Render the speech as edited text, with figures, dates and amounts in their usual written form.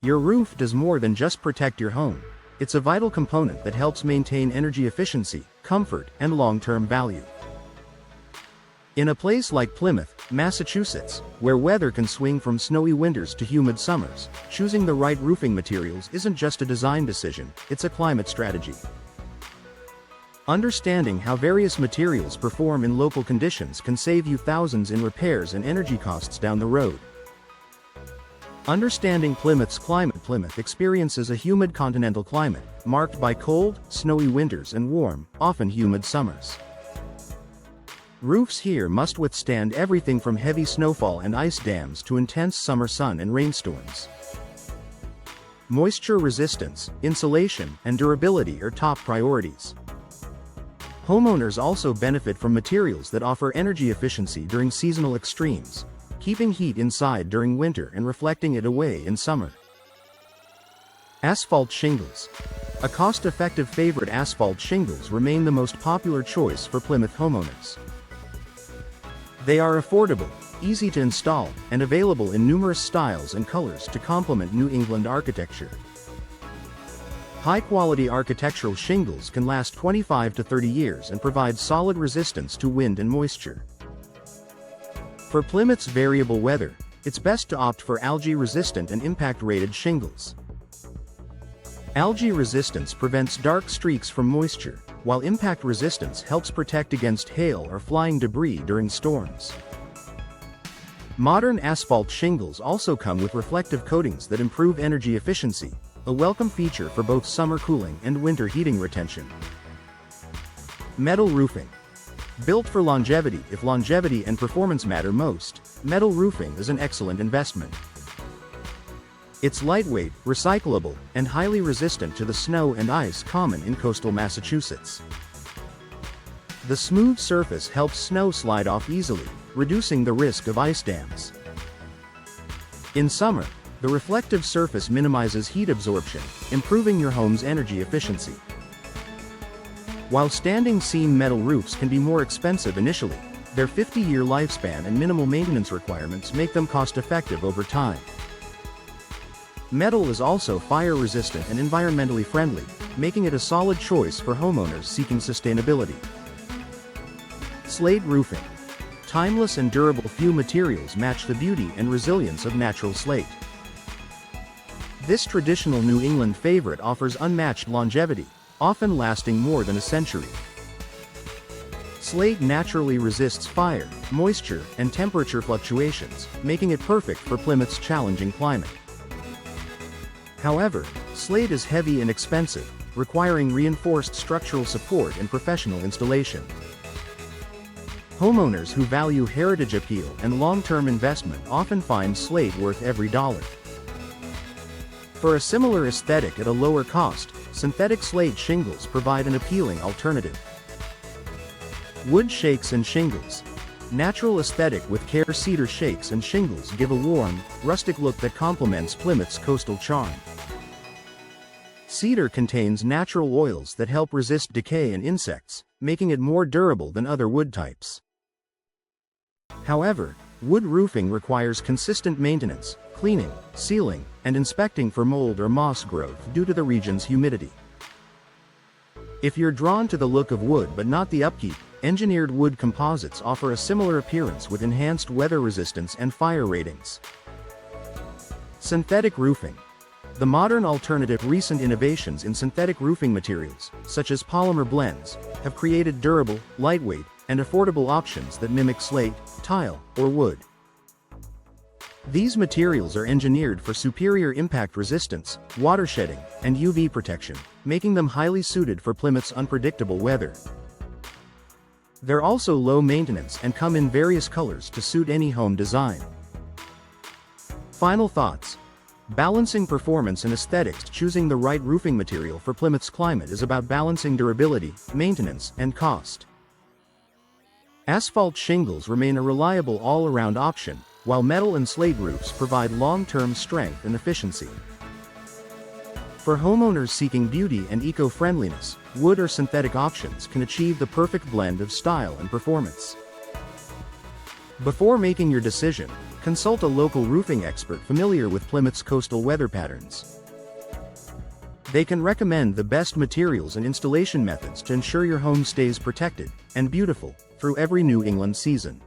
Your roof does more than just protect your home. It's a vital component that helps maintain energy efficiency, comfort, and long-term value. In a place like Plymouth, Massachusetts, where weather can swing from snowy winters to humid summers, choosing the right roofing materials isn't just a design decision, it's a climate strategy. Understanding how various materials perform in local conditions can save you thousands in repairs and energy costs down the road. Understanding Plymouth's climate. Plymouth experiences a humid continental climate, marked by cold, snowy winters and warm, often humid summers. Roofs here must withstand everything from heavy snowfall and ice dams to intense summer sun and rainstorms. Moisture resistance, insulation, and durability are top priorities. Homeowners also benefit from materials that offer energy efficiency during seasonal extremes, keeping heat inside during winter and reflecting it away in summer. Asphalt shingles. A cost-effective favorite. Asphalt shingles remain the most popular choice for Plymouth homeowners. They are affordable, easy to install, and available in numerous styles and colors to complement New England architecture. High-quality architectural shingles can last 25 to 30 years and provide solid resistance to wind and moisture. For Plymouth's variable weather, it's best to opt for algae-resistant and impact-rated shingles. Algae resistance prevents dark streaks from moisture, while impact resistance helps protect against hail or flying debris during storms. Modern asphalt shingles also come with reflective coatings that improve energy efficiency, a welcome feature for both summer cooling and winter heating retention. Metal roofing. Built for longevity. If longevity and performance matter most, metal roofing is an excellent investment. It's lightweight, recyclable, and highly resistant to the snow and ice common in coastal Massachusetts. The smooth surface helps snow slide off easily, reducing the risk of ice dams. In summer, the reflective surface minimizes heat absorption, improving your home's energy efficiency. While standing seam metal roofs can be more expensive initially, their 50-year lifespan and minimal maintenance requirements make them cost-effective over time. Metal is also fire-resistant and environmentally friendly, making it a solid choice for homeowners seeking sustainability. Slate roofing. Timeless and durable. Few materials match the beauty and resilience of natural slate. This traditional New England favorite offers unmatched longevity, often lasting more than a century. Slate naturally resists fire, moisture, and temperature fluctuations, making it perfect for Plymouth's challenging climate. However, slate is heavy and expensive, requiring reinforced structural support and professional installation. Homeowners who value heritage appeal and long-term investment often find slate worth every dollar. For a similar aesthetic at a lower cost, synthetic slate shingles provide an appealing alternative. Wood shakes and shingles. Natural aesthetic with care. Cedar shakes and shingles give a warm, rustic look that complements Plymouth's coastal charm. Cedar contains natural oils that help resist decay and insects, making it more durable than other wood types. However, wood roofing requires consistent maintenance, cleaning, sealing, and inspecting for mold or moss growth due to the region's humidity. If you're drawn to the look of wood but not the upkeep, engineered wood composites offer a similar appearance with enhanced weather resistance and fire ratings. Synthetic roofing. The modern alternative. Recent innovations in synthetic roofing materials, such as polymer blends, have created durable, lightweight, and affordable options that mimic slate, tile, or wood. These materials are engineered for superior impact resistance, water shedding, and UV protection, making them highly suited for Plymouth's unpredictable weather. They're also low maintenance and come in various colors to suit any home design. Final thoughts. Balancing performance and aesthetics. Choosing the right roofing material for Plymouth's climate is about balancing durability, maintenance, and cost. Asphalt shingles remain a reliable all-around option, while metal and slate roofs provide long-term strength and efficiency. For homeowners seeking beauty and eco-friendliness, wood or synthetic options can achieve the perfect blend of style and performance. Before making your decision, Consult a local roofing expert familiar with Plymouth's coastal weather patterns. They can recommend the best materials and installation methods to ensure your home stays protected and beautiful through every New England season.